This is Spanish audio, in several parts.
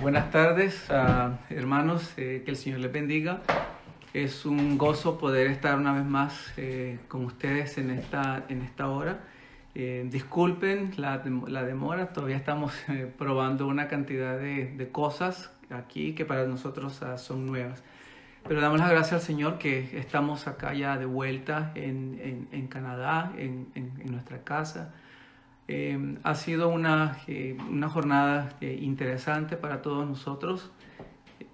Buenas tardes, hermanos, que el Señor les bendiga. Es un gozo poder estar una vez más con ustedes en esta hora. Disculpen la demora, todavía estamos probando una cantidad de cosas aquí que para nosotros son nuevas. Pero damos las gracias al Señor que estamos acá ya de vuelta en Canadá, en nuestra casa. Ha sido una jornada interesante para todos nosotros,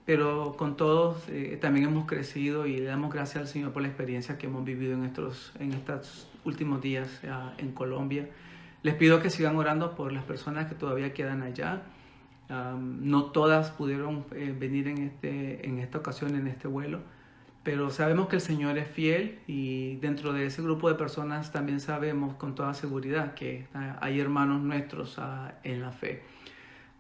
pero con todos también hemos crecido y le damos gracias al Señor por la experiencia que hemos vivido en estos últimos días en Colombia. Les pido que sigan orando por las personas que todavía quedan allá. No todas pudieron venir en esta ocasión, en este vuelo, pero sabemos que el Señor es fiel y dentro de ese grupo de personas también sabemos con toda seguridad que hay hermanos nuestros en la fe.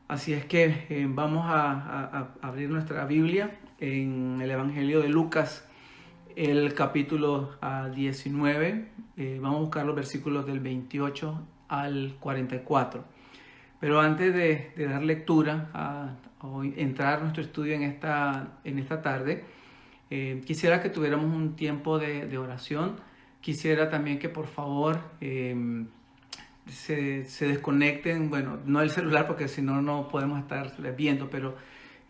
Así es que vamos a abrir nuestra Biblia en el Evangelio de Lucas, el capítulo 19. Vamos a buscar los versículos del 28 al 44. Pero antes de dar lectura o entrar a nuestro estudio en esta tarde, quisiera que tuviéramos un tiempo de oración. Quisiera también que por favor se desconecten, bueno, no el celular porque si no, no podemos estar viendo, pero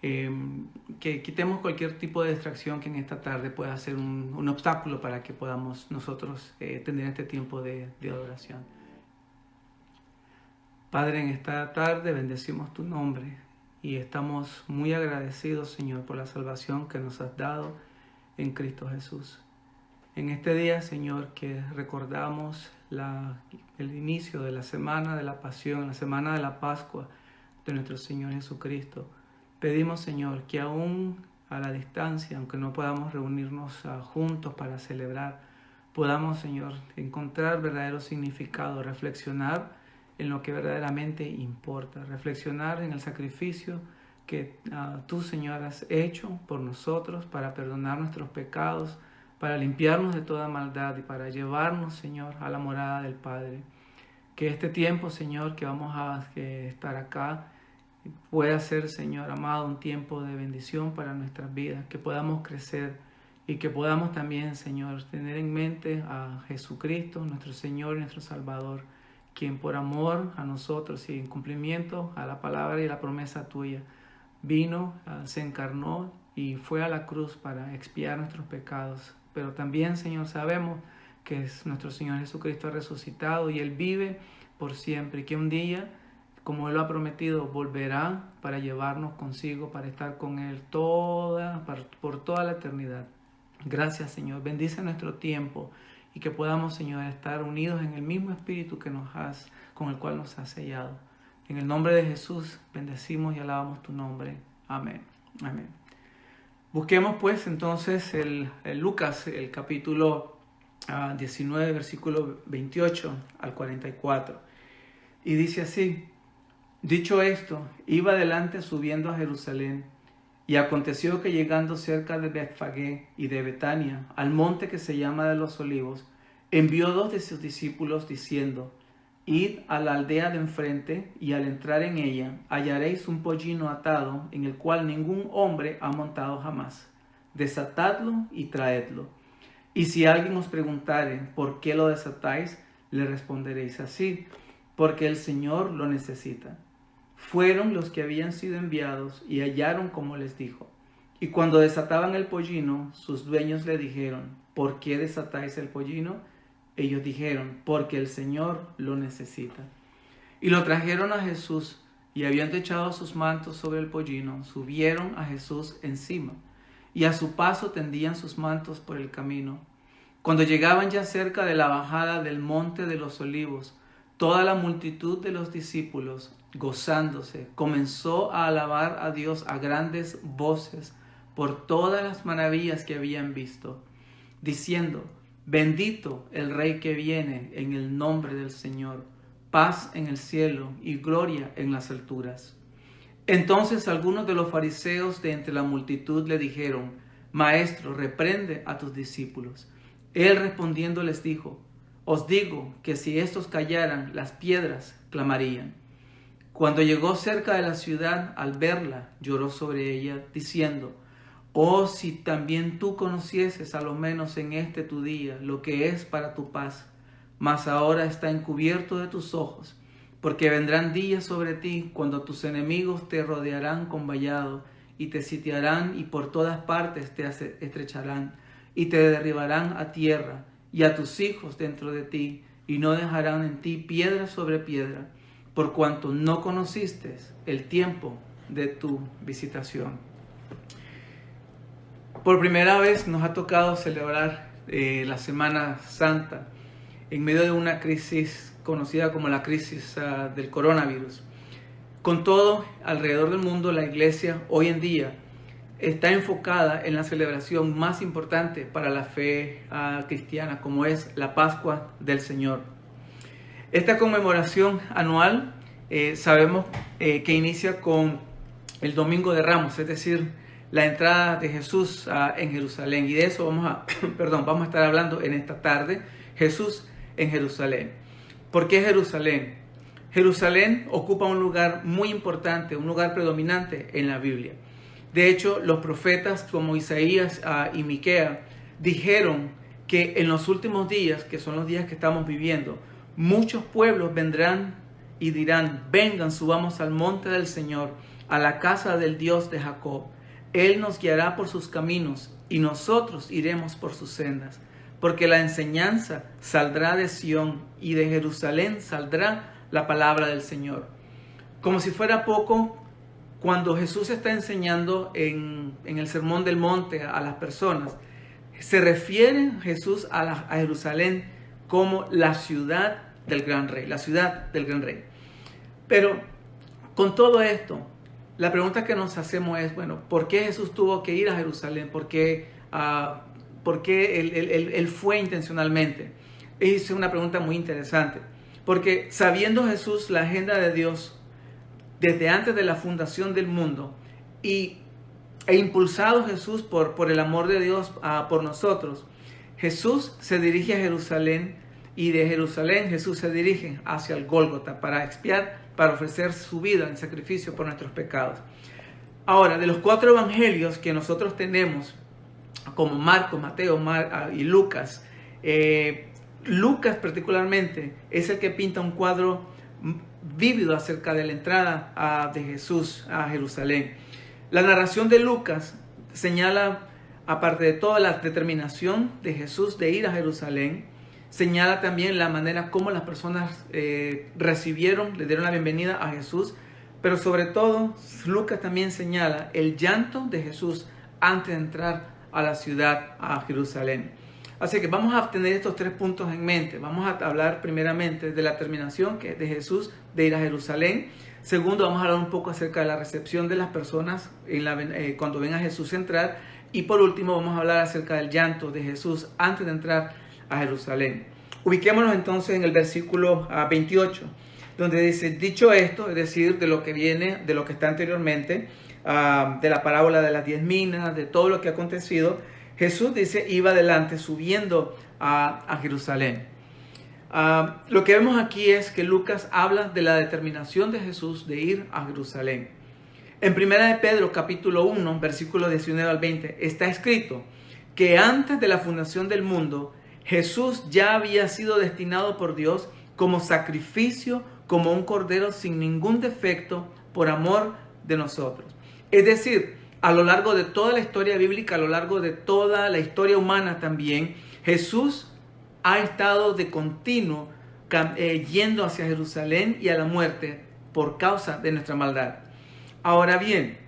que quitemos cualquier tipo de distracción que en esta tarde pueda ser un obstáculo para que podamos nosotros tener este tiempo de adoración. Padre, en esta tarde bendecimos tu nombre y estamos muy agradecidos, Señor, por la salvación que nos has dado en Cristo Jesús. En este día, Señor, que recordamos el inicio de la semana de la pasión, la semana de la Pascua de nuestro Señor Jesucristo, pedimos, Señor, que aún a la distancia, aunque no podamos reunirnos juntos para celebrar, podamos, Señor, encontrar verdadero significado, reflexionar en lo que verdaderamente importa, reflexionar en el sacrificio que tú, Señor, has hecho por nosotros para perdonar nuestros pecados, para limpiarnos de toda maldad y para llevarnos, Señor, a la morada del Padre. Que este tiempo, Señor, que vamos a estar acá, pueda ser, Señor amado, un tiempo de bendición para nuestras vidas, que podamos crecer y que podamos también, Señor, tener en mente a Jesucristo, nuestro Señor y nuestro Salvador, quien por amor a nosotros y en cumplimiento a la palabra y la promesa tuya, vino, se encarnó y fue a la cruz para expiar nuestros pecados. Pero también, Señor, sabemos que nuestro Señor Jesucristo ha resucitado y Él vive por siempre y que un día, como Él lo ha prometido, volverá para llevarnos consigo, para estar con Él por toda la eternidad. Gracias, Señor. Bendice nuestro tiempo y que podamos, Señor, estar unidos en el mismo espíritu con el cual nos has sellado. En el nombre de Jesús, bendecimos y alabamos tu nombre. Amén. Amén. Busquemos pues entonces el Lucas, el capítulo 19, versículo 28 al 44. Y dice así: dicho esto, iba adelante subiendo a Jerusalén, y aconteció que llegando cerca de Betfagé y de Betania, al monte que se llama de los Olivos, envió 2 de sus discípulos diciendo: id a la aldea de enfrente, y al entrar en ella hallaréis un pollino atado, en el cual ningún hombre ha montado jamás. Desatadlo y traedlo. Y si alguien os preguntare por qué lo desatáis, le responderéis así: porque el Señor lo necesita. Fueron los que habían sido enviados y hallaron como les dijo. Y cuando desataban el pollino, sus dueños le dijeron: ¿por qué desatáis el pollino? Ellos dijeron: porque el Señor lo necesita. Y lo trajeron a Jesús, y habiendo echado sus mantos sobre el pollino, subieron a Jesús encima, y a su paso tendían sus mantos por el camino. Cuando llegaban ya cerca de la bajada del monte de los Olivos, toda la multitud de los discípulos, gozándose, comenzó a alabar a Dios a grandes voces por todas las maravillas que habían visto, diciendo: bendito el Rey que viene en el nombre del Señor, paz en el cielo y gloria en las alturas. Entonces algunos de los fariseos de entre la multitud le dijeron: Maestro, reprende a tus discípulos. Él respondiendo les dijo: os digo que si estos callaran, las piedras clamarían. Cuando llegó cerca de la ciudad, al verla, lloró sobre ella, diciendo: oh, si también tú conocieses, a lo menos en este tu día, lo que es para tu paz, mas ahora está encubierto de tus ojos, porque vendrán días sobre ti cuando tus enemigos te rodearán con vallado, y te sitiarán, y por todas partes te estrecharán, y te derribarán a tierra, y a tus hijos dentro de ti, y no dejarán en ti piedra sobre piedra, por cuanto no conociste el tiempo de tu visitación. Por primera vez nos ha tocado celebrar la Semana Santa en medio de una crisis conocida como la crisis del coronavirus. Con todo, alrededor del mundo, la iglesia hoy en día está enfocada en la celebración más importante para la fe cristiana, como es la Pascua del Señor. Esta conmemoración anual sabemos que inicia con el Domingo de Ramos, es decir, la entrada de Jesús en Jerusalén. Y de eso vamos a estar hablando en esta tarde. Jesús en Jerusalén. ¿Por qué Jerusalén? Jerusalén ocupa un lugar muy importante, un lugar predominante en la Biblia. De hecho, los profetas como Isaías y Miquea dijeron que en los últimos días, que son los días que estamos viviendo, muchos pueblos vendrán y dirán: vengan, subamos al monte del Señor, a la casa del Dios de Jacob. Él nos guiará por sus caminos y nosotros iremos por sus sendas. Porque la enseñanza saldrá de Sión y de Jerusalén saldrá la palabra del Señor. Como si fuera poco, cuando Jesús está enseñando en el Sermón del Monte a las personas, se refiere Jesús a Jerusalén como la ciudad del gran rey, la ciudad del gran rey. Pero con todo esto, la pregunta que nos hacemos es, bueno, ¿por qué Jesús tuvo que ir a Jerusalén? ¿Por qué él fue intencionalmente? Es una pregunta muy interesante, porque sabiendo Jesús la agenda de Dios desde antes de la fundación del mundo e impulsado Jesús por el amor de Dios por nosotros, Jesús se dirige a Jerusalén y de Jerusalén Jesús se dirige hacia el Gólgota para expiar, para ofrecer su vida en sacrificio por nuestros pecados. Ahora, de los 4 evangelios que nosotros tenemos, como Marcos, Mateo y Lucas, Lucas particularmente es el que pinta un cuadro vívido acerca de la entrada de Jesús a Jerusalén. La narración de Lucas señala, aparte de toda la determinación de Jesús de ir a Jerusalén, señala también la manera como las personas recibieron, le dieron la bienvenida a Jesús, pero sobre todo Lucas también señala el llanto de Jesús antes de entrar a la ciudad, a Jerusalén. Así que vamos a tener estos 3 puntos en mente. Vamos a hablar primeramente de la terminación que es de Jesús de ir a Jerusalén. Segundo, vamos a hablar un poco acerca de la recepción de las personas cuando ven a Jesús entrar. Y por último, vamos a hablar acerca del llanto de Jesús antes de entrar a Jerusalén. Ubiquémonos entonces en el versículo 28, donde dice: dicho esto, es decir, de lo que viene, de lo que está anteriormente, de la parábola de las 10 minas, de todo lo que ha acontecido, Jesús dice, iba adelante subiendo a Jerusalén. Lo que vemos aquí es que Lucas habla de la determinación de Jesús de ir a Jerusalén. En 1 de Pedro capítulo 1, versículos 19 al 20, está escrito que antes de la fundación del mundo, Jesús ya había sido destinado por Dios como sacrificio, como un cordero sin ningún defecto, por amor de nosotros. Es decir, a lo largo de toda la historia bíblica, a lo largo de toda la historia humana también, Jesús ha estado de continuo yendo hacia Jerusalén y a la muerte por causa de nuestra maldad. Ahora bien,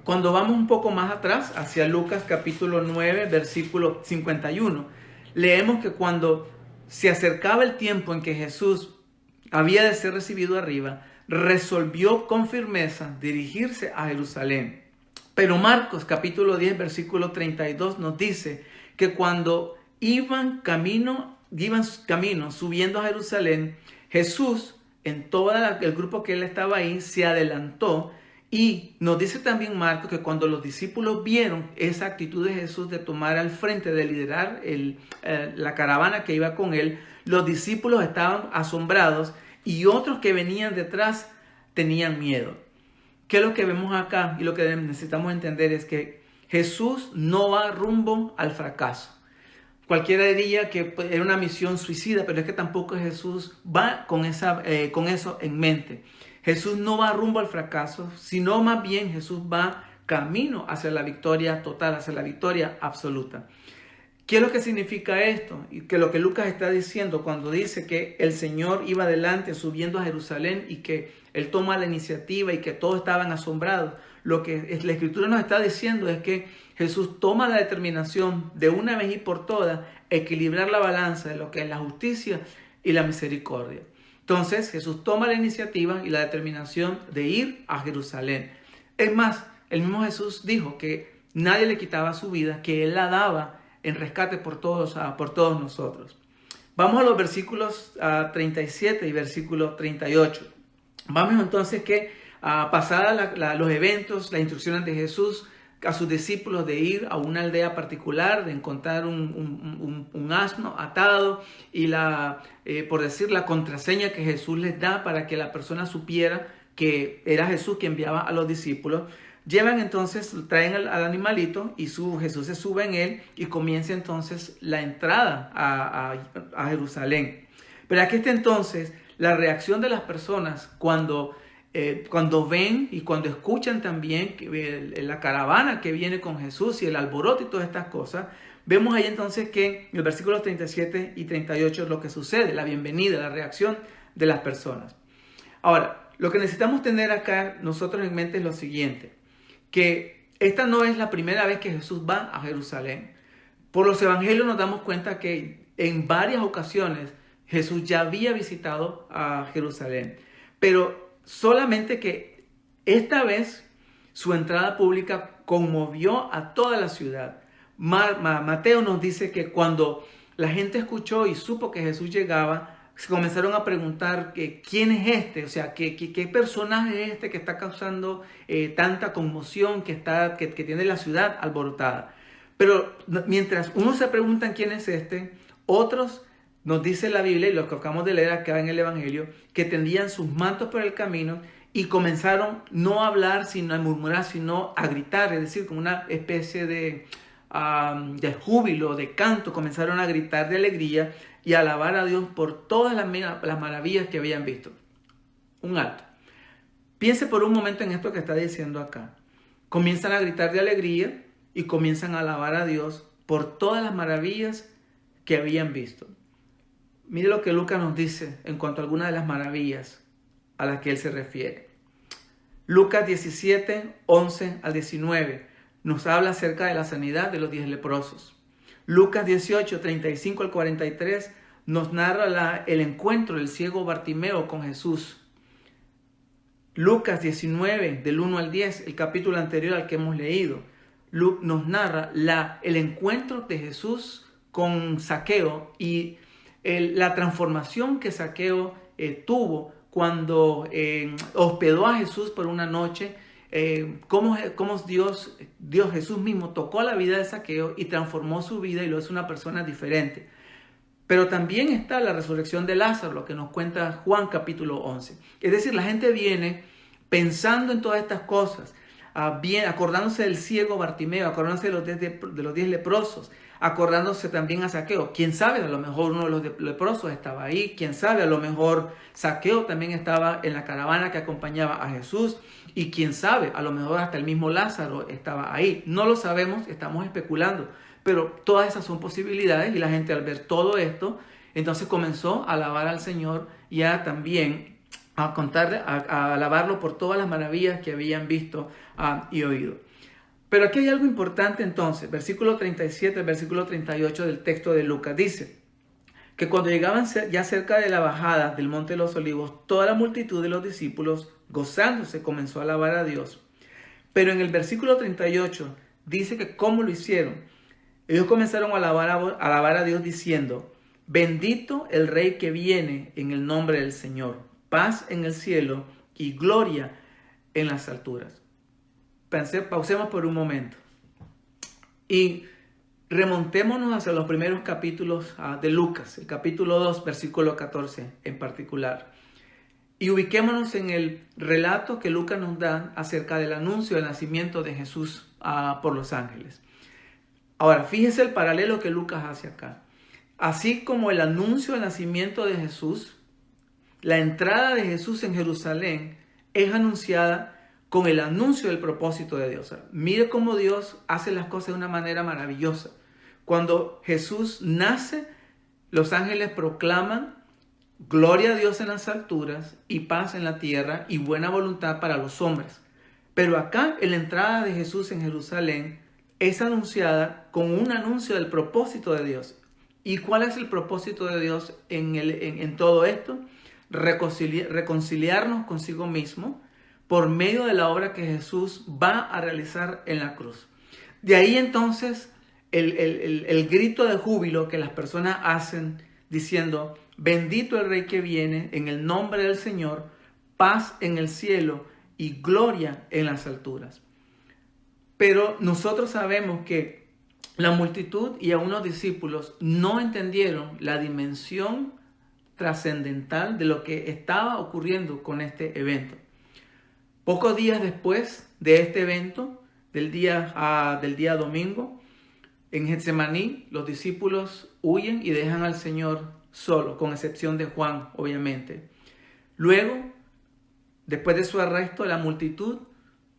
cuando vamos un poco más atrás, hacia Lucas capítulo 9, versículo 51, leemos que cuando se acercaba el tiempo en que Jesús había de ser recibido arriba, resolvió con firmeza dirigirse a Jerusalén. Pero Marcos capítulo 10, versículo 32 nos dice que cuando iban camino subiendo a Jerusalén, Jesús, en todo el grupo que él estaba ahí, se adelantó. Y nos dice también Marcos que cuando los discípulos vieron esa actitud de Jesús de tomar al frente, de liderar la caravana que iba con él, los discípulos estaban asombrados y otros que venían detrás tenían miedo. ¿Qué es lo que vemos acá? Y lo que necesitamos entender es que Jesús no va rumbo al fracaso. Cualquiera diría que era una misión suicida, pero es que tampoco Jesús va con eso en mente. Jesús no va rumbo al fracaso, sino más bien Jesús va camino hacia la victoria total, hacia la victoria absoluta. ¿Qué es lo que significa esto? Y que lo que Lucas está diciendo cuando dice que el Señor iba adelante subiendo a Jerusalén y que Él toma la iniciativa y que todos estaban asombrados. Lo que la Escritura nos está diciendo es que Jesús toma la determinación de una vez y por todas equilibrar la balanza de lo que es la justicia y la misericordia. Entonces Jesús toma la iniciativa y la determinación de ir a Jerusalén. Es más, el mismo Jesús dijo que nadie le quitaba su vida, que Él la daba en rescate por todos nosotros. Vamos a los versículos 37 y versículo 38. Vamos entonces que pasadas los eventos, las instrucciones de Jesús a sus discípulos de ir a una aldea particular, de encontrar un asno atado y por decir la contraseña que Jesús les da para que la persona supiera que era Jesús que enviaba a los discípulos. Llevan entonces, traen al animalito y Jesús se sube en él y comienza entonces la entrada a Jerusalén. Pero aquí está entonces la reacción de las personas cuando ven y cuando escuchan también la caravana que viene con Jesús y el alboroto y todas estas cosas. Vemos ahí entonces que en los versículos 37 y 38 es lo que sucede, la bienvenida, la reacción de las personas. Ahora, lo que necesitamos tener acá nosotros en mente es lo siguiente, que esta no es la primera vez que Jesús va a Jerusalén. Por los evangelios nos damos cuenta que en varias ocasiones Jesús ya había visitado a Jerusalén, pero solamente que esta vez su entrada pública conmovió a toda la ciudad. Mateo nos dice que cuando la gente escuchó y supo que Jesús llegaba, se comenzaron a preguntar que quién es este, o sea, qué personaje es este que está causando tanta conmoción, que tiene la ciudad alborotada. Pero mientras unos se preguntan quién es este, otros, nos dice la Biblia, y lo que acabamos de leer acá en el Evangelio, que tendían sus mantos por el camino y comenzaron no a hablar, sino a murmurar, sino a gritar, es decir, como una especie de júbilo, de canto, comenzaron a gritar de alegría y a alabar a Dios por todas las maravillas que habían visto. Un alto. Piense por un momento en esto que está diciendo acá. Comienzan a gritar de alegría y comienzan a alabar a Dios por todas las maravillas que habían visto. Mire lo que Lucas nos dice en cuanto a algunas de las maravillas a las que él se refiere. Lucas 17, 11 al 19 nos habla acerca de la sanidad de los 10 leprosos. Lucas 18, 35 al 43 nos narra el encuentro del ciego Bartimeo con Jesús. Lucas 19, del 1 al 10, el capítulo anterior al que hemos leído, nos narra el encuentro de Jesús con Zaqueo y la transformación que Zaqueo tuvo cuando hospedó a Jesús por una noche. Cómo Dios Jesús mismo tocó la vida de Zaqueo y transformó su vida y lo hizo una persona diferente. Pero también está la resurrección de Lázaro, lo que nos cuenta Juan capítulo 11. Es decir, la gente viene pensando en todas estas cosas, acordándose del ciego Bartimeo, acordándose de los 10 leprosos, acordándose también a Zaqueo. Quién sabe, a lo mejor uno de los leprosos estaba ahí, quién sabe, a lo mejor Zaqueo también estaba en la caravana que acompañaba a Jesús. Y quién sabe, a lo mejor hasta el mismo Lázaro estaba ahí. No lo sabemos, estamos especulando. Pero todas esas son posibilidades y la gente al ver todo esto, entonces comenzó a alabar al Señor y también a contarle, a alabarlo por todas las maravillas que habían visto y oído. Pero aquí hay algo importante entonces. Versículo 37, versículo 38 del texto de Lucas dice que cuando llegaban ya cerca de la bajada del Monte de los Olivos, toda la multitud de los discípulos, gozándose, comenzó a alabar a Dios. Pero en el versículo 38 dice que ¿cómo lo hicieron? Ellos comenzaron a alabar a Dios diciendo: bendito el Rey que viene en el nombre del Señor, paz en el cielo y gloria en las alturas. Pausemos por un momento y remontémonos hacia los primeros capítulos de Lucas, el capítulo 2, versículo 14 en particular. Y ubiquémonos en el relato que Lucas nos da acerca del anuncio del nacimiento de Jesús por los ángeles. Ahora, fíjese el paralelo que Lucas hace acá. Así como el anuncio del nacimiento de Jesús, la entrada de Jesús en Jerusalén es anunciada con el anuncio del propósito de Dios. Mire cómo Dios hace las cosas de una manera maravillosa. Cuando Jesús nace, los ángeles proclaman gloria a Dios en las alturas y paz en la tierra y buena voluntad para los hombres. Pero acá, en la entrada de Jesús en Jerusalén, es anunciada con un anuncio del propósito de Dios. ¿Y cuál es el propósito de Dios en todo esto? Reconciliarnos consigo mismo por medio de la obra que Jesús va a realizar en la cruz. De ahí entonces el grito de júbilo que las personas hacen diciendo: bendito el Rey que viene, en el nombre del Señor, paz en el cielo y gloria en las alturas. Pero nosotros sabemos que la multitud y aún los discípulos no entendieron la dimensión trascendental de lo que estaba ocurriendo con este evento. Pocos días después de este evento, del día domingo, en Getsemaní, los discípulos huyen y dejan al Señor solo, con excepción de Juan, obviamente. Luego, después de su arresto, la multitud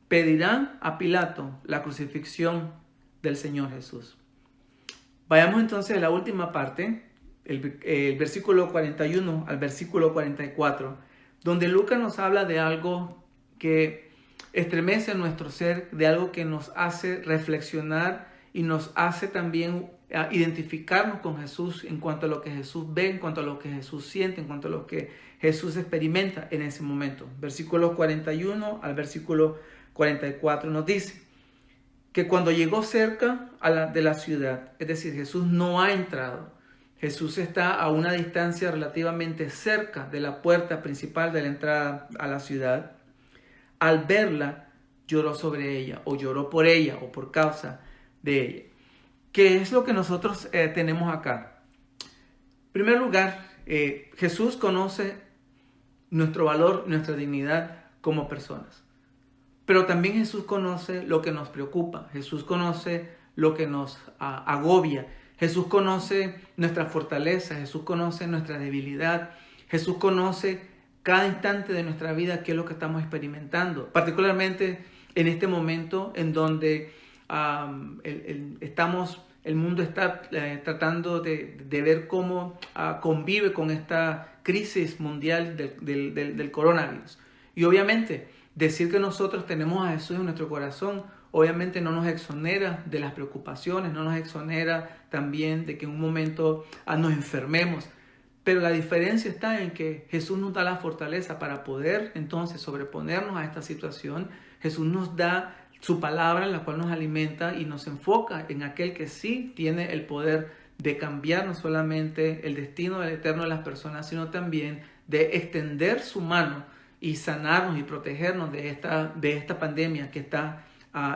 pedirán a Pilato la crucifixión del Señor Jesús. Vayamos entonces a la última parte, el versículo 41 al versículo 44, donde Lucas nos habla de algo que estremece nuestro ser, de algo que nos hace reflexionar y nos hace también identificarnos con Jesús en cuanto a lo que Jesús ve, en cuanto a lo que Jesús siente, en cuanto a lo que Jesús experimenta en ese momento. Versículos 41 al versículo 44 nos dice que cuando llegó cerca de la ciudad, es decir, Jesús no ha entrado, Jesús está a una distancia relativamente cerca de la puerta principal de la entrada a la ciudad. Al verla, lloró sobre ella, o lloró por ella, o por causa de ella. ¿Qué es lo que nosotros tenemos acá? En primer lugar, Jesús conoce nuestro valor, nuestra dignidad como personas. Pero también Jesús conoce lo que nos preocupa. Jesús conoce lo que nos agobia. Jesús conoce nuestra fortaleza. Jesús conoce nuestra debilidad. Jesús conoce cada instante de nuestra vida, qué es lo que estamos experimentando. Particularmente en este momento en donde el mundo está tratando de ver cómo convive con esta crisis mundial del coronavirus. Y obviamente, decir que nosotros tenemos a Jesús en nuestro corazón, obviamente no nos exonera de las preocupaciones, no nos exonera también de que en un momento nos enfermemos. Pero la diferencia está en que Jesús nos da la fortaleza para poder entonces sobreponernos a esta situación. Jesús nos da su palabra, en la cual nos alimenta y nos enfoca en aquel que sí tiene el poder de cambiar no solamente el destino del eterno de las personas, sino también de extender su mano y sanarnos y protegernos de esta pandemia que está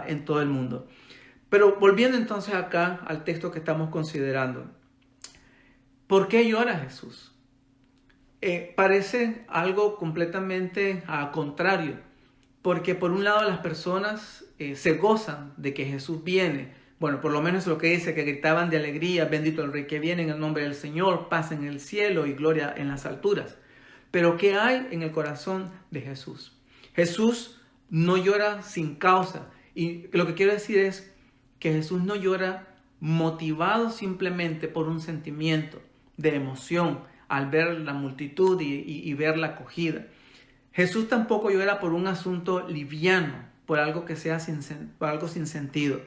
en todo el mundo. Pero volviendo entonces acá al texto que estamos considerando. ¿Por qué llora Jesús? Parece algo completamente contrario, porque por un lado las personas se gozan de que Jesús viene. Bueno, por lo menos lo que dice, que gritaban de alegría: bendito el Rey que viene, en el nombre del Señor, paz en el cielo y gloria en las alturas. Pero ¿qué hay en el corazón de Jesús? Jesús no llora sin causa. Y lo que quiero decir es que Jesús no llora motivado simplemente por un sentimiento de emoción al ver la multitud y ver la acogida. Jesús tampoco llora por un asunto liviano, por algo que sea por algo sin sentido.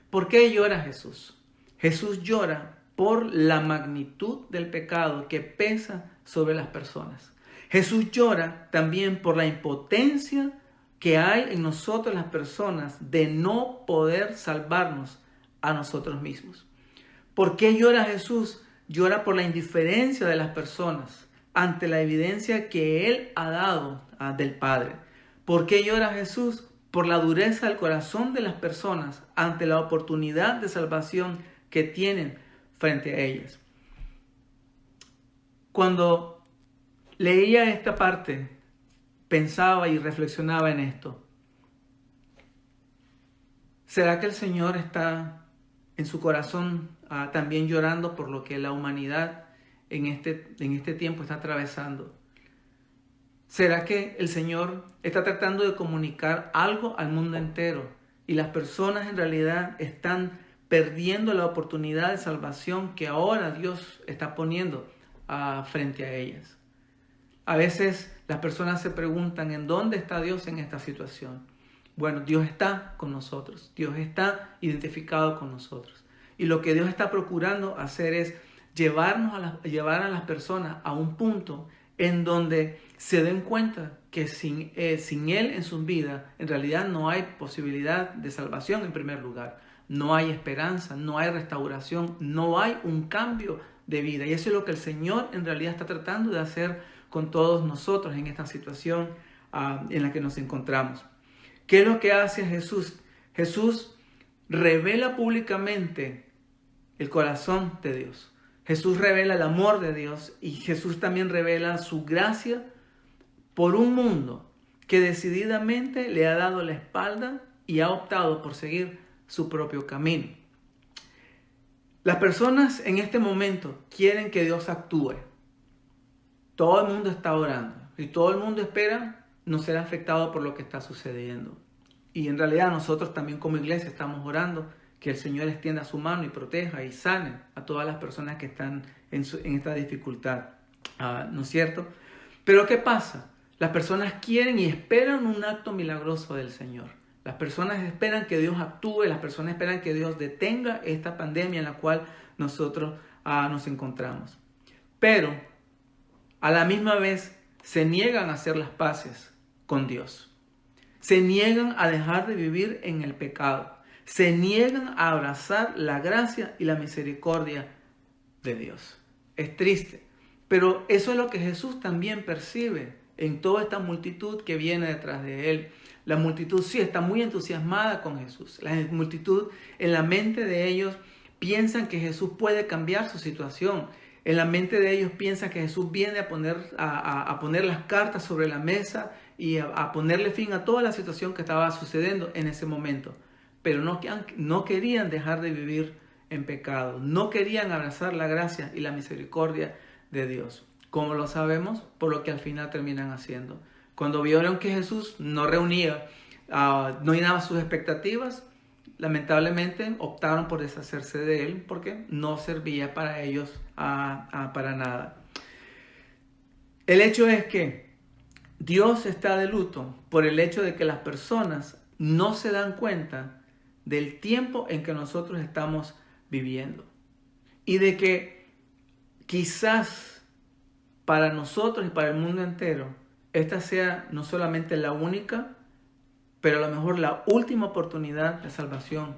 ¿Por qué llora Jesús? Jesús llora por la magnitud del pecado que pesa sobre las personas. Jesús llora también por la impotencia que hay en nosotros las personas de no poder salvarnos a nosotros mismos. ¿Por qué llora Jesús? Llora por la indiferencia de las personas ante la evidencia que Él ha dado del Padre. ¿Por qué llora Jesús? Por la dureza del corazón de las personas ante la oportunidad de salvación que tienen frente a ellas. Cuando leía esta parte pensaba y reflexionaba en esto. ¿Será que el Señor está en su corazón también llorando por lo que la humanidad en este tiempo está atravesando? ¿Será que el Señor está tratando de comunicar algo al mundo entero y las personas en realidad están perdiendo la oportunidad de salvación que ahora Dios está poniendo frente a ellas? A veces las personas se preguntan, ¿en dónde está Dios en esta situación? Bueno, Dios está con nosotros. Dios está identificado con nosotros. Y lo que Dios está procurando hacer es llevar a las personas a un punto en donde se den cuenta que sin Él en sus vidas, en realidad no hay posibilidad de salvación en primer lugar. No hay esperanza, no hay restauración, no hay un cambio de vida. Y eso es lo que el Señor en realidad está tratando de hacer con todos nosotros en esta situación en la que nos encontramos. ¿Qué es lo que hace Jesús? Jesús revela públicamente el corazón de Dios. Jesús revela el amor de Dios y Jesús también revela su gracia por un mundo que decididamente le ha dado la espalda y ha optado por seguir su propio camino. Las personas en este momento quieren que Dios actúe. Todo el mundo está orando y todo el mundo espera no ser afectado por lo que está sucediendo. Y en realidad nosotros también como iglesia estamos orando que el Señor extienda su mano y proteja y sane a todas las personas que están en esta dificultad. ¿No es cierto? Pero ¿qué pasa? Las personas quieren y esperan un acto milagroso del Señor. Las personas esperan que Dios actúe, las personas esperan que Dios detenga esta pandemia en la cual nosotros nos encontramos. Pero a la misma vez se niegan a hacer las paces con Dios. Se niegan a dejar de vivir en el pecado. Se niegan a abrazar la gracia y la misericordia de Dios. Es triste, pero eso es lo que Jesús también percibe en toda esta multitud que viene detrás de Él. La multitud sí está muy entusiasmada con Jesús. La multitud en la mente de ellos piensan que Jesús puede cambiar su situación. En la mente de ellos piensan que Jesús viene a poner las cartas sobre la mesa y a ponerle fin a toda la situación que estaba sucediendo en ese momento. Pero no querían dejar de vivir en pecado. No querían abrazar la gracia y la misericordia de Dios. ¿Cómo lo sabemos? Por lo que al final terminan haciendo. Cuando vieron que Jesús no reunía, no llenaba sus expectativas, lamentablemente optaron por deshacerse de Él porque no servía para ellos para nada. El hecho es que Dios está de luto por el hecho de que las personas no se dan cuenta del tiempo en que nosotros estamos viviendo. Y de que quizás para nosotros y para el mundo entero, esta sea no solamente la única, pero a lo mejor la última oportunidad de salvación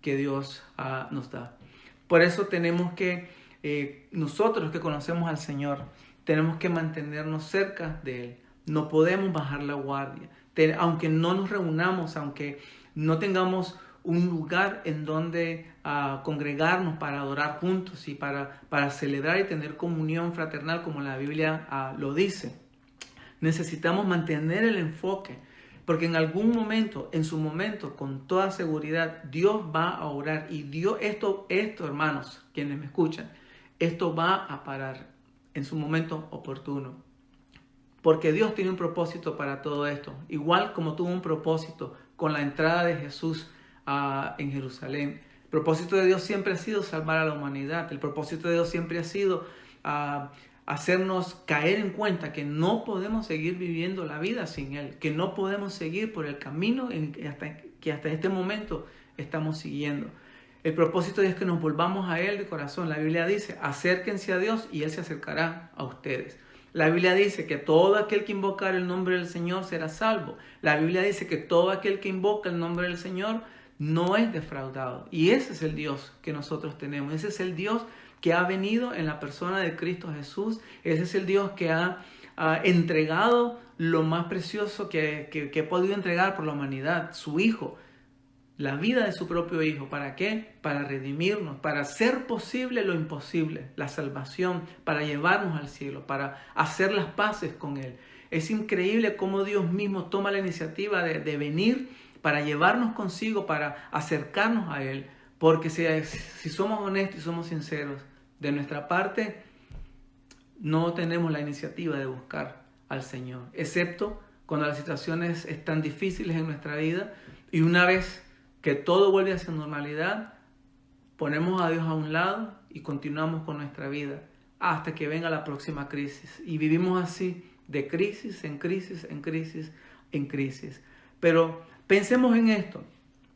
que Dios nos da. Por eso tenemos que, nosotros que conocemos al Señor, tenemos que mantenernos cerca de Él. No podemos bajar la guardia. Aunque no nos reunamos, aunque no tengamos un lugar en donde congregarnos para adorar juntos y para celebrar y tener comunión fraternal como la Biblia lo dice. Necesitamos mantener el enfoque, porque en algún momento, en su momento, con toda seguridad, Dios va a obrar y Dios, esto hermanos, quienes me escuchan, esto va a parar en su momento oportuno. Porque Dios tiene un propósito para todo esto, igual como tuvo un propósito con la entrada de Jesús en Jerusalén. El propósito de Dios siempre ha sido salvar a la humanidad. El propósito de Dios siempre ha sido hacernos caer en cuenta que no podemos seguir viviendo la vida sin Él, que no podemos seguir por el camino que hasta este momento estamos siguiendo. El propósito es que nos volvamos a Él de corazón. La Biblia dice, acérquense a Dios y Él se acercará a ustedes. La Biblia dice que todo aquel que invocar el nombre del Señor será salvo. La Biblia dice que todo aquel que invoca el nombre del Señor no es defraudado. Y ese es el Dios que nosotros tenemos. Ese es el Dios que ha venido en la persona de Cristo Jesús. Ese es el Dios que ha entregado lo más precioso que ha podido entregar por la humanidad, su Hijo. La vida de su propio Hijo. ¿Para qué? Para redimirnos, para hacer posible lo imposible, la salvación, para llevarnos al cielo, para hacer las paces con Él. Es increíble cómo Dios mismo toma la iniciativa de venir para llevarnos consigo, para acercarnos a Él. Porque si somos honestos y somos sinceros, de nuestra parte no tenemos la iniciativa de buscar al Señor, excepto cuando las situaciones están difíciles en nuestra vida y una vez que todo vuelve a su normalidad, ponemos a Dios a un lado y continuamos con nuestra vida hasta que venga la próxima crisis. Y vivimos así, de crisis en crisis, en crisis, en crisis. Pero pensemos en esto.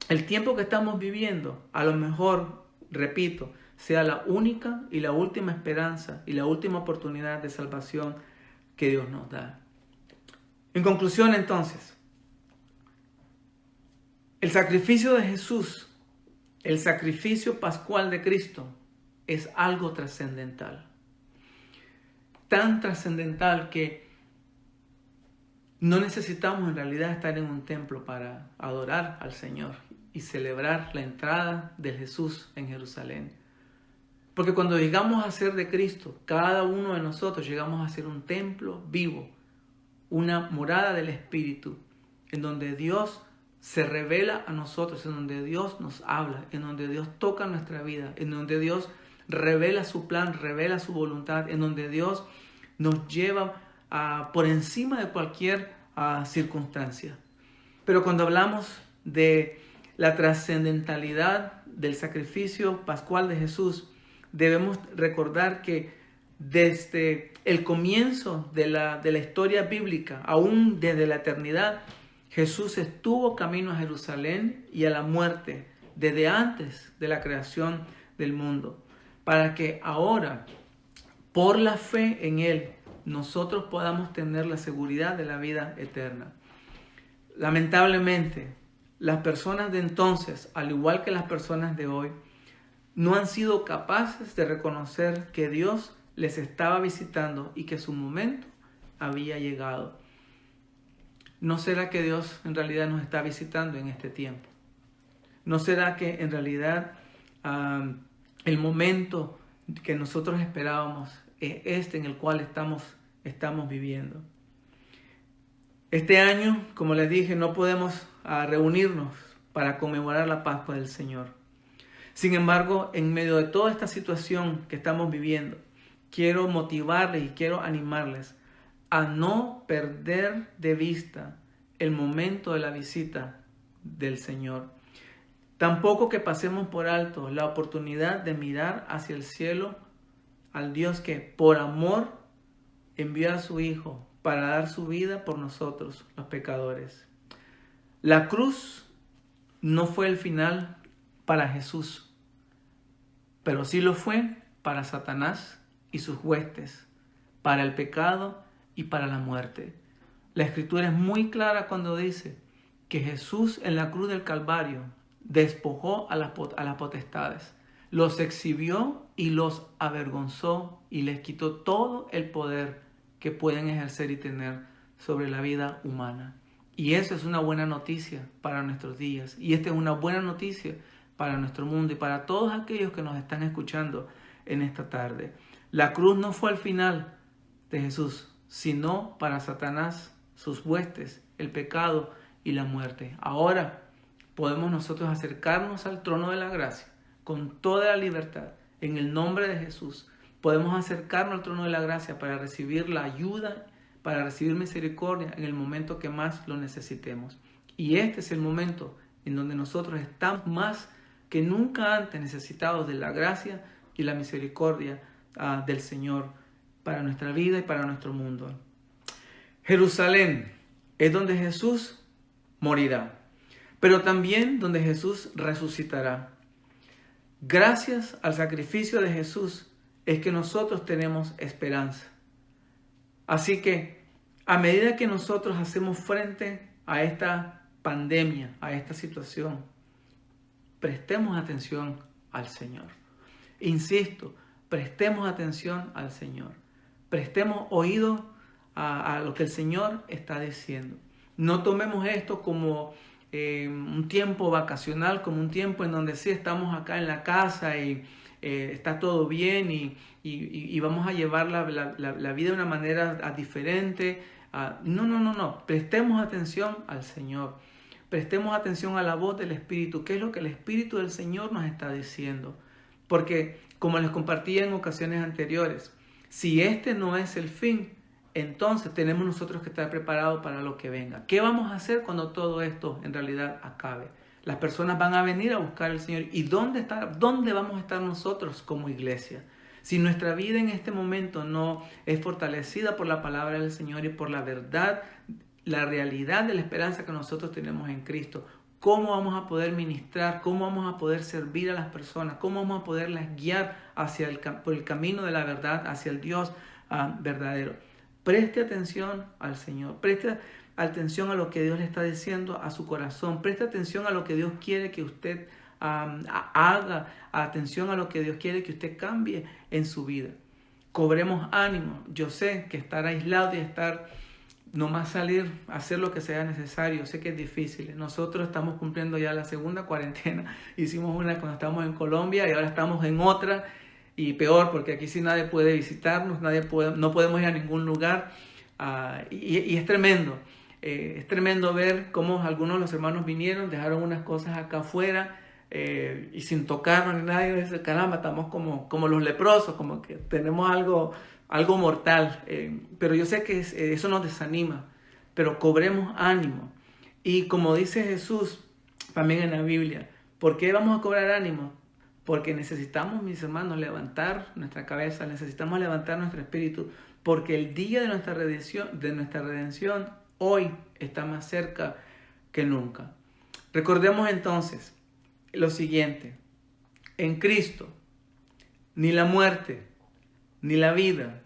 El tiempo que estamos viviendo, a lo mejor, repito, sea la única y la última esperanza y la última oportunidad de salvación que Dios nos da. En conclusión, entonces, el sacrificio de Jesús, el sacrificio pascual de Cristo, es algo trascendental. Tan trascendental que no necesitamos en realidad estar en un templo para adorar al Señor y celebrar la entrada de Jesús en Jerusalén. Porque cuando llegamos a ser de Cristo, cada uno de nosotros llegamos a ser un templo vivo, una morada del Espíritu, en donde Dios se revela a nosotros, en donde Dios nos habla, en donde Dios toca nuestra vida, en donde Dios revela su plan, revela su voluntad, en donde Dios nos lleva por encima de cualquier circunstancia. Pero cuando hablamos de la trascendentalidad del sacrificio pascual de Jesús, debemos recordar que desde el comienzo de la historia bíblica, aún desde la eternidad, Jesús estuvo camino a Jerusalén y a la muerte desde antes de la creación del mundo, para que ahora, por la fe en Él, nosotros podamos tener la seguridad de la vida eterna. Lamentablemente, las personas de entonces, al igual que las personas de hoy, no han sido capaces de reconocer que Dios les estaba visitando y que su momento había llegado. ¿No será que Dios en realidad nos está visitando en este tiempo? ¿No será que en realidad el momento que nosotros esperábamos es este en el cual estamos viviendo? Este año, como les dije, no podemos reunirnos para conmemorar la Pascua del Señor. Sin embargo, en medio de toda esta situación que estamos viviendo, quiero motivarles y quiero animarles a no perder de vista el momento de la visita del Señor. Tampoco que pasemos por alto la oportunidad de mirar hacia el cielo al Dios que por amor envió a su Hijo para dar su vida por nosotros, los pecadores. La cruz no fue el final para Jesús, pero sí lo fue para Satanás y sus huestes, para el pecado y para la muerte. La Escritura es muy clara cuando dice que Jesús en la cruz del Calvario despojó a las potestades, los exhibió y los avergonzó y les quitó todo el poder que pueden ejercer y tener sobre la vida humana. Y eso es una buena noticia para nuestros días. Y esta es una buena noticia para nuestro mundo y para todos aquellos que nos están escuchando en esta tarde. La cruz no fue el final de Jesús, sino para Satanás, sus huestes, el pecado y la muerte. Ahora podemos nosotros acercarnos al trono de la gracia con toda la libertad. En el nombre de Jesús podemos acercarnos al trono de la gracia para recibir la ayuda, para recibir misericordia en el momento que más lo necesitemos. Y este es el momento en donde nosotros estamos más que nunca antes necesitados de la gracia y la misericordia del Señor para nuestra vida y para nuestro mundo. Jerusalén es donde Jesús morirá, pero también donde Jesús resucitará. Gracias al sacrificio de Jesús es que nosotros tenemos esperanza. Así que a medida que nosotros hacemos frente a esta pandemia, a esta situación, prestemos atención al Señor. Insisto, prestemos atención al Señor. Prestemos oído a lo que el Señor está diciendo. No tomemos esto como un tiempo vacacional, como un tiempo en donde sí estamos acá en la casa y está todo bien y vamos a llevar la vida de una manera diferente, No. Prestemos atención al Señor. Prestemos atención a la voz del Espíritu. ¿Qué es lo que el Espíritu del Señor nos está diciendo? Porque, como les compartí en ocasiones anteriores, si este no es el fin, entonces tenemos nosotros que estar preparados para lo que venga. ¿Qué vamos a hacer cuando todo esto en realidad acabe? Las personas van a venir a buscar al Señor. ¿Y dónde vamos a estar nosotros como iglesia? Si nuestra vida en este momento no es fortalecida por la palabra del Señor y por la verdad, la realidad de la esperanza que nosotros tenemos en Cristo, ¿cómo vamos a poder ministrar? ¿Cómo vamos a poder servir a las personas? ¿Cómo vamos a poderlas guiar por el camino de la verdad, hacia el Dios verdadero? Preste atención al Señor. Preste atención a lo que Dios le está diciendo a su corazón. Preste atención a lo que Dios quiere que usted haga. Atención a lo que Dios quiere que usted cambie en su vida. Cobremos ánimo. Yo sé que estar aislado y estar nomás salir a hacer lo que sea necesario, sé que es difícil. Nosotros estamos cumpliendo ya la segunda cuarentena. Hicimos una cuando estábamos en Colombia y ahora estamos en otra. Y peor, porque aquí sí nadie puede visitarnos, no podemos ir a ningún lugar. Y es tremendo. Es tremendo ver cómo algunos de los hermanos vinieron, dejaron unas cosas acá afuera y sin tocarnos ni nada. Y dice, caramba, estamos como los leprosos, como que tenemos algo mortal. Pero yo sé que eso nos desanima, pero cobremos ánimo. Y como dice Jesús también en la Biblia, ¿por qué vamos a cobrar ánimo? Porque necesitamos, mis hermanos, levantar nuestra cabeza, necesitamos levantar nuestro espíritu, porque el día de nuestra redención hoy está más cerca que nunca. Recordemos entonces lo siguiente: en Cristo, ni la muerte, ni la vida,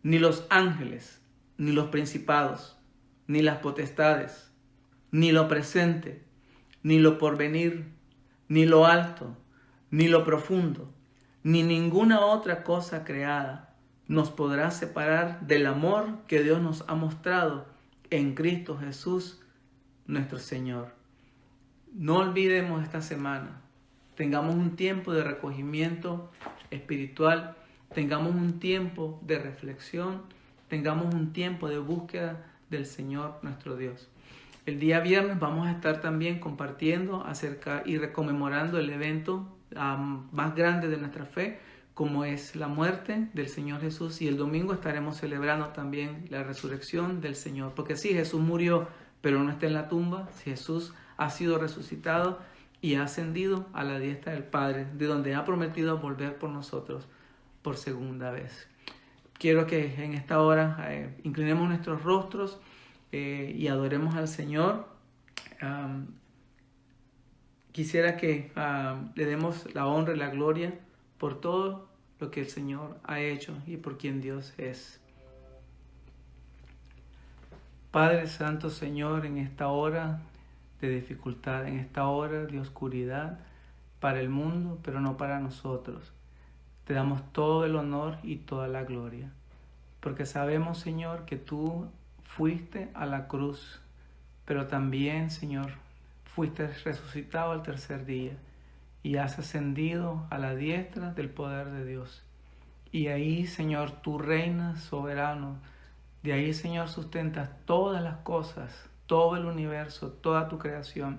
ni los ángeles, ni los principados, ni las potestades, ni lo presente, ni lo porvenir, ni lo alto, ni lo profundo, ni ninguna otra cosa creada nos podrá separar del amor que Dios nos ha mostrado en Cristo Jesús, nuestro Señor. No olvidemos esta semana. Tengamos un tiempo de recogimiento espiritual, tengamos un tiempo de reflexión, tengamos un tiempo de búsqueda del Señor nuestro Dios. El día viernes vamos a estar también compartiendo acerca y reconmemorando el evento más grande de nuestra fe, como es la muerte del Señor Jesús, y el domingo estaremos celebrando también la resurrección del Señor, porque sí, Jesús murió, pero no está en la tumba. Jesús ha sido resucitado y ha ascendido a la diestra del Padre, de donde ha prometido volver por nosotros por segunda vez. Quiero que en esta hora inclinemos nuestros rostros y adoremos al Señor. Quisiera que le demos la honra y la gloria por todo lo que el Señor ha hecho y por quien Dios es. Padre Santo, Señor, en esta hora de dificultad, en esta hora de oscuridad para el mundo, pero no para nosotros, te damos todo el honor y toda la gloria, porque sabemos, Señor, que tú fuiste a la cruz, pero también, Señor, fuiste resucitado al tercer día y has ascendido a la diestra del poder de Dios. Y ahí, Señor, tú reinas soberano. De ahí, Señor, sustentas todas las cosas, todo el universo, toda tu creación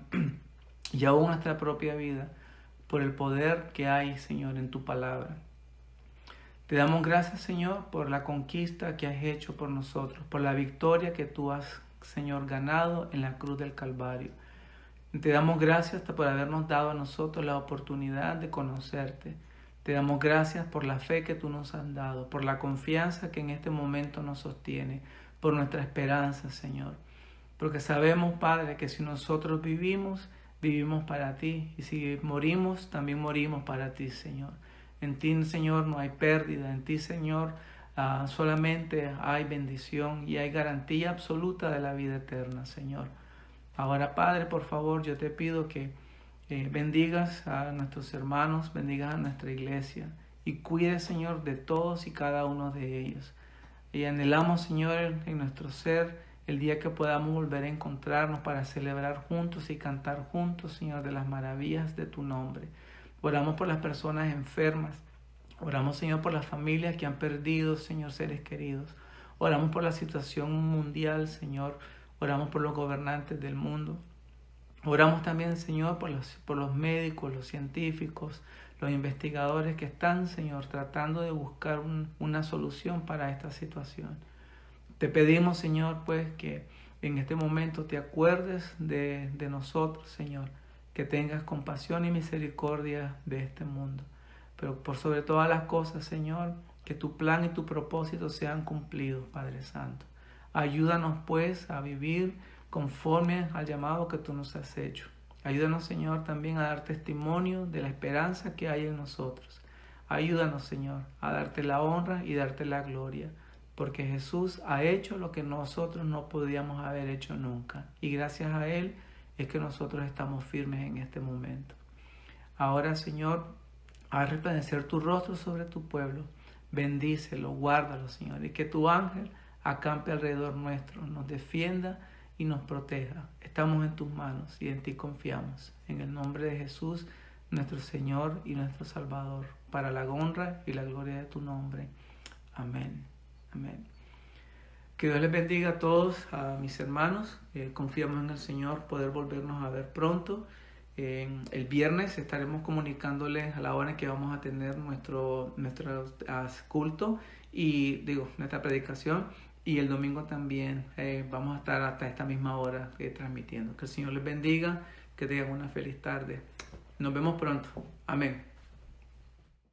y aún nuestra propia vida por el poder que hay, Señor, en tu palabra. Te damos gracias, Señor, por la conquista que has hecho por nosotros, por la victoria que tú has, Señor, ganado en la cruz del Calvario. Te damos gracias por habernos dado a nosotros la oportunidad de conocerte. Te damos gracias por la fe que tú nos has dado, por la confianza que en este momento nos sostiene, por nuestra esperanza, Señor. Porque sabemos, Padre, que si nosotros vivimos, vivimos para ti. Y si morimos, también morimos para ti, Señor. En ti, Señor, no hay pérdida. En ti, Señor, solamente hay bendición y hay garantía absoluta de la vida eterna, Señor. Ahora, Padre, por favor, yo te pido que bendigas a nuestros hermanos, bendigas a nuestra iglesia y cuides, Señor, de todos y cada uno de ellos. Y anhelamos, Señor, en nuestro ser el día que podamos volver a encontrarnos para celebrar juntos y cantar juntos, Señor, de las maravillas de tu nombre. Oramos por las personas enfermas. Oramos, Señor, por las familias que han perdido, Señor, seres queridos. Oramos por la situación mundial, Señor. Oramos por los gobernantes del mundo. Oramos también, Señor, por los médicos, los científicos, los investigadores que están, Señor, tratando de buscar una solución para esta situación. Te pedimos, Señor, pues que en este momento te acuerdes de nosotros, Señor, que tengas compasión y misericordia de este mundo. Pero por sobre todas las cosas, Señor, que tu plan y tu propósito sean cumplidos, Padre Santo. Ayúdanos, pues, a vivir conforme al llamado que tú nos has hecho. Ayúdanos, Señor, también a dar testimonio de la esperanza que hay en nosotros. Ayúdanos, Señor, a darte la honra y darte la gloria, porque Jesús ha hecho lo que nosotros no podíamos haber hecho nunca. Y gracias a Él es que nosotros estamos firmes en este momento. Ahora, Señor, haz resplandecer tu rostro sobre tu pueblo. Bendícelo, guárdalo, Señor, y que tu ángel acampe alrededor nuestro, nos defienda y nos proteja. Estamos en tus manos y en ti confiamos. En el nombre de Jesús, nuestro Señor y nuestro Salvador, para la honra y la gloria de tu nombre. Amén. Amén. Que Dios les bendiga a todos, a mis hermanos. Confiamos en el Señor poder volvernos a ver pronto. El viernes estaremos comunicándoles a la hora en que vamos a tener nuestro culto y nuestra predicación. Y el domingo también vamos a estar hasta esta misma hora transmitiendo. Que el Señor les bendiga, que tengan una feliz tarde. Nos vemos pronto. Amén.